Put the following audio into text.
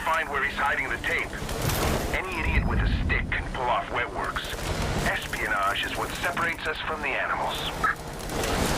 find where he's hiding the tape. Any idiot with a stick can pull off wet works. Espionage is what separates us from the animals.